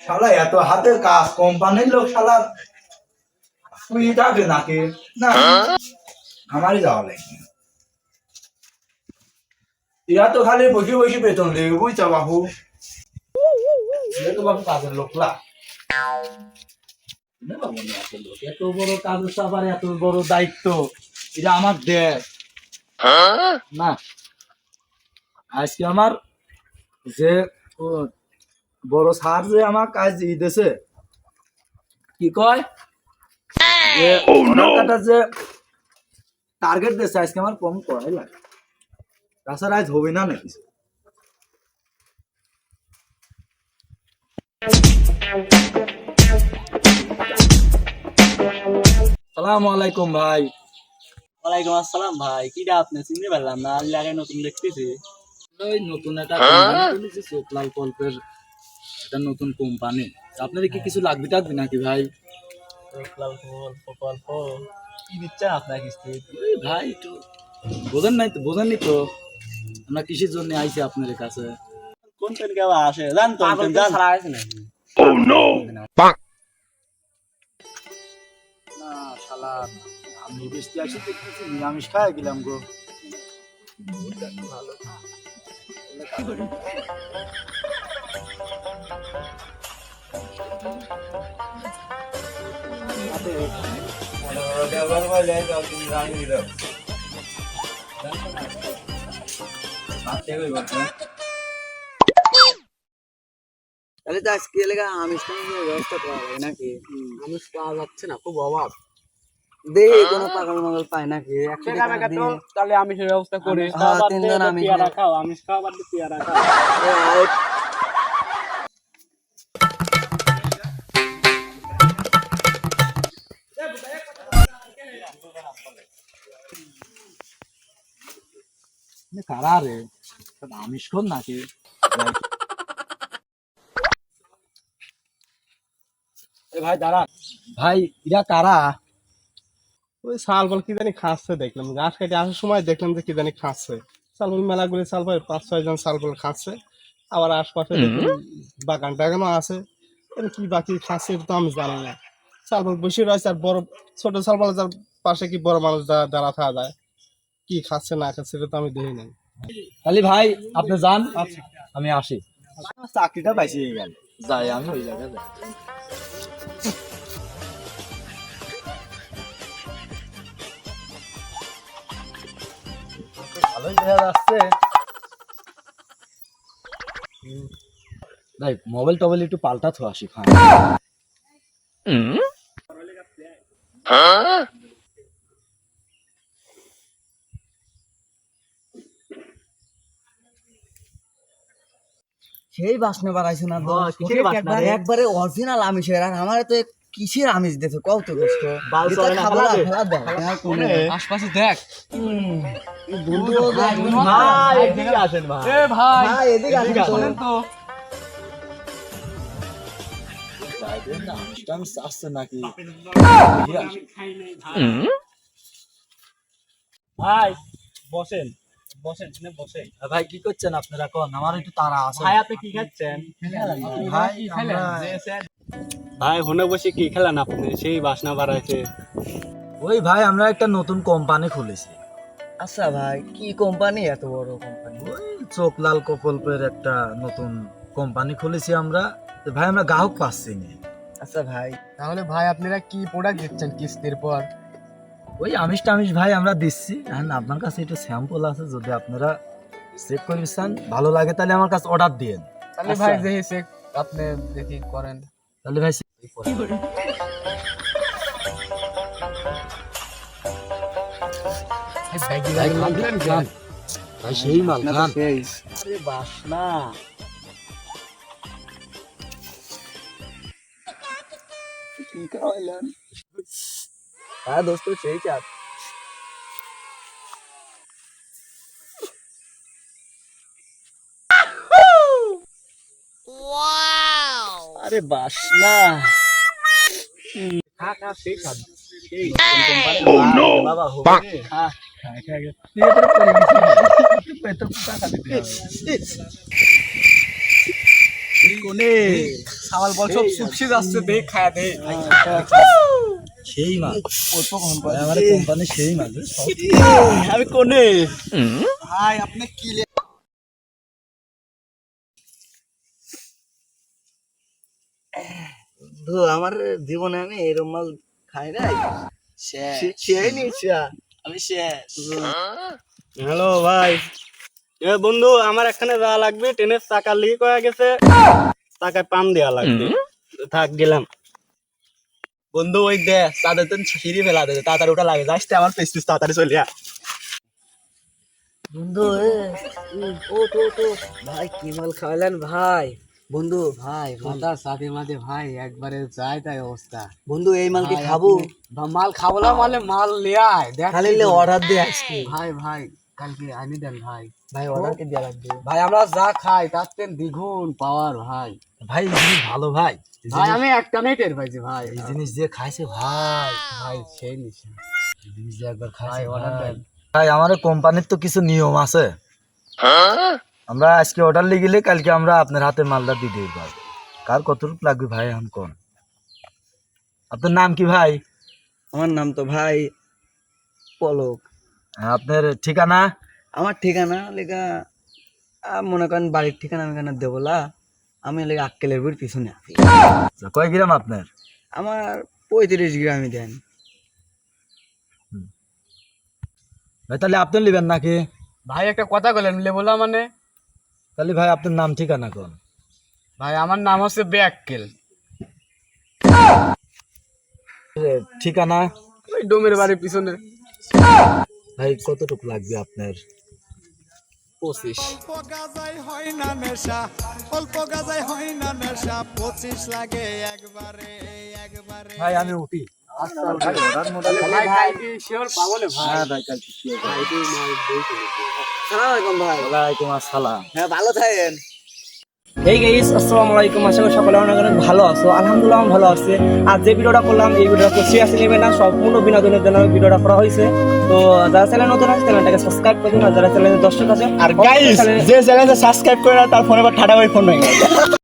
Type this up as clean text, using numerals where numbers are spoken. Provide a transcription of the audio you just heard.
শালা এত হাতের কাজ কোম্পানির লোক শালা তুই যাবে নাকি না আমারই যাওয়া লাগবে এরা তো খালি বসে বসে বেতন দেবে বুঝছো বাবু তো বাবু কাজের লোকলা এত বড় কাজের চাপ আর এত বড় দায়িত্ব এটা আমার দেশ না আজকে আমার যে বড় স্যার যে আমার কাজ দিতেছে কি কয় যে কাটা যে টার্গেট দিচ্ছে আজকে আমার কম করাই লাগে তাছাড়া আজ হবে না নাকি সালাম আলাইকুম ভাই। ওয়ালাইকুম আসসালাম ভাই, কিটা আপনি চিনতে পারলাম না, আজ আগে নতুন দেখতেছি। ওই নতুন একটা কোম্পানি খুলেছে চোখলাল কল্পের একটা নতুন কোম্পানি আপনাদের কি কিছু লাগবে টাকবে নাকি ভাই? প্রকল্প কি দিচ্ছেন আপনার কিস্তি? ওই ভাই একটু বোঝেননি তো আমরা কৃষির জন্য আইছি আপনাদের কাছে। কোন ট্রেন কেউ আসে জানতো না শালা আমি বৃষ্টি আসি দেখতেছি নিরামিষ খাই গেলাম গো। তাহলে তো আজকে এলাকা আমিষ ব্যবস্থা করা লাগে নাকি? আমিষ পাওয়া যাচ্ছে না, খুব অভাব। দেখি কোনো পাগল মাগল পায় নাকি? তাহলে আমিষের ব্যবস্থা করি। তিনজন আমিষ খাও, আমিষ খাওয়া বাদ দিয়ে পেয়ারা খাও। কারা রে আমিষ খোর নাকি? ভাই দাঁড়া ভাই এরা কারা? ওই শালবল কি জানি খাচ্ছে দেখলাম, ঘাস কেটে আসার সময় দেখলাম যে কি জানি খাচ্ছে। শালবল মেলা করে শালবল 5-6 জন শালবল খাচ্ছে, আবার আশপাশে বাগান টাগানও আছে। কি বাকি খাচ্ছে এটা তো আমি জানি না। শালবল বসে রয়েছে আর বড় ছোট শালবল যার পাশে কি বড় মানুষ দাঁড়া থাকা যায়, কি খাচ্ছে না খাচ্ছে এটা তো আমি দেখি নাই। তাহলে ভাই আপনি যান, আমি আসি। চাকরিটা পাইছি গেল যাই আমি ওই জায়গায় যাই। ভালোই দেখা যাচ্ছে ভাই, মোবাইল টোবাইল একটু পাল্টা তো আসি। সেই বাসনা বাড়াইছে না তো, একবারে অরিজিনাল আমিষের। আর আমার তো কিসের আমিষ দিতে কত কষ্ট। আশপাশে দেখ নাকি ভাই, বসেন বসেন বসেন। ভাই কি করছেন আপনারা? কোন আমার একটু তাড়া আছে। ভাই আপনি কি খাচ্ছেন? ভাই ভাই হনে বসে কি খেলেন আপনি? সেই বাসনা বাড়াইছে। ওই ভাই আমরা একটা নতুন কোম্পানি খুলেছি। আচ্ছা ভাই, কি কোম্পানি? এত বড় কোম্পানি? ওই চোখলাল প্রকল্পের একটা নতুন কোম্পানি খুলেছি আমরা। তো ভাই আমরা গ্রাহক পাচ্ছি না। আচ্ছা ভাই, তাহলে ভাই আপনারা কি প্রোডাক্ট দিচ্ছেন কিস্তির পর? ওই আমিষ টামিষ ভাই আমরা দিচ্ছি। এখন আপনার কাছে একটু স্যাম্পল আছে, যদি আপনারা চেক করে চান ভালো লাগে তাহলে আমার কাছে অর্ডার দিন। তাহলে ভাই দেখি চেক আপনি দেখি করেন। তাহলে ভাই ভাই সেই মাল খান। আরে বাসনা কি খাওয়াইলেন? হ্যাঁ দোস্ত, সেই চাপ। আরে বাসনা সেই স্বাদ। বাবা কোনে সামাল বল সব চুপসে যাচ্ছে দেখ খায়া দে সেই মাল আমার কোম্পানি সেই মাল আমি কোনে ভাই আপনি কি আমার জীবনে আমি এরকম মাল খাই নাই খেয়ে নিয়েছি আমি হ্যালো ভাই এ বন্ধু আমার এখানে যাওয়া লাগবে ট্রেনের চাকা লিক হয়ে গেছে চাকায় পাম দেওয়া লাগবে থাক গেলাম বন্ধু ওই দে তাদের তো সিঁড়ি ফেলা দে তাড়াতাড়ি ওটা লাগে যাস আমার পেস পিস তাড়াতাড়ি চলে আ বন্ধু ও তো ভাই কি মাল খাওয়ালেন ভাই বন্ধু ভাই মাথার সাথে মাঝে ভাই একবারে যায় তাই অবস্থা। বন্ধু এই মাল কি খাবো মাল খাবো না মানে মাল লে আয় দেখ খালি অর্ডার দিয়ে আজকে ভাই ভাই কালকে আনি দেন ভাই। ভাই অর্ডার কে দেওয়া লাগবে ভাই আমরা যা খাই তার থেকে দ্বিগুণ পাওয়ার ভাই। ভাই এই জিনিস ভালো ভাই ভাই আমি একটা নেই টের পাইছি ভাই। এই জিনিস যে খাইছে ভাই ভাই সেই নিশা এই জিনিস যে একবার খাইছে ভাই অর্ডার দেন। ভাই আমাদের কোম্পানির তো কিছু নিয়ম আছে আমরা আজকে অর্ডার লিয়ে গেলে কালকে আমরা আপনার হাতে মালটা দিয়ে দিই ভাই কার কতটুকু লাগবে ভাই এখন কোন আপনার নাম কি ভাই আমার নাম তো ভাই পলক আপনার ঠিকানা আমার ঠিকানা লেখা মনে করেন বাড়ির ঠিকানা আমি কেন দেবো না আমি লেখা আক্কেলের বুড়ির পিছনে আছি আচ্ছা, কয় গ্রাম আপনার আমার 35 গ্রামই দেন ভাই তাহলে আপনি নেবেন নাকি ভাই একটা কথা বলেন লে বলা মানে তাহলে ভাই আপনার নাম ঠিকানা কোন ভাই আমার নাম হচ্ছে ব্যাককেল ঠিকানা ওই ডোমের বাড়ির পিছনে। ভাই কতটুকু লাগবে আপনার 25 অল্প গাজাই হয় না নেশা অল্প গাজাই হয় না নেশা 25 লাগে একবারে একবারে ভাই আমি উঠি ভাই কালকে শিওর পাবো না ভাই। হ্যাঁ ভাই কালকে কি হবে? সালামালাইকুম ভাই ওয়ালাইকুম আসসালাম হ্যাঁ ভালো থাকেন এই গাইস আসসালামু আলাইকুম আশা করি সকলে অনেক অনেক ভালো আছো আলহামদুলিল্লাহ আমি ভালো আছি আর যে ভিডিওটা করলাম এই ভিডিওটা তো সিরিয়াসলি নেবে না সম্পূর্ণ বিনোদনের জন্য ভিডিওটা করা হয়েছে তো যারা চ্যানেল নতুন আছে চ্যানেলটাকে সাবস্ক্রাইব করে দিন আর যারা চ্যানেলের দর্শক আছে আর গাইস যে চ্যানেলটা সাবস্ক্রাইব করে না তার ফোনে আবার ঠাডা করে ফোন হয়ে গেছে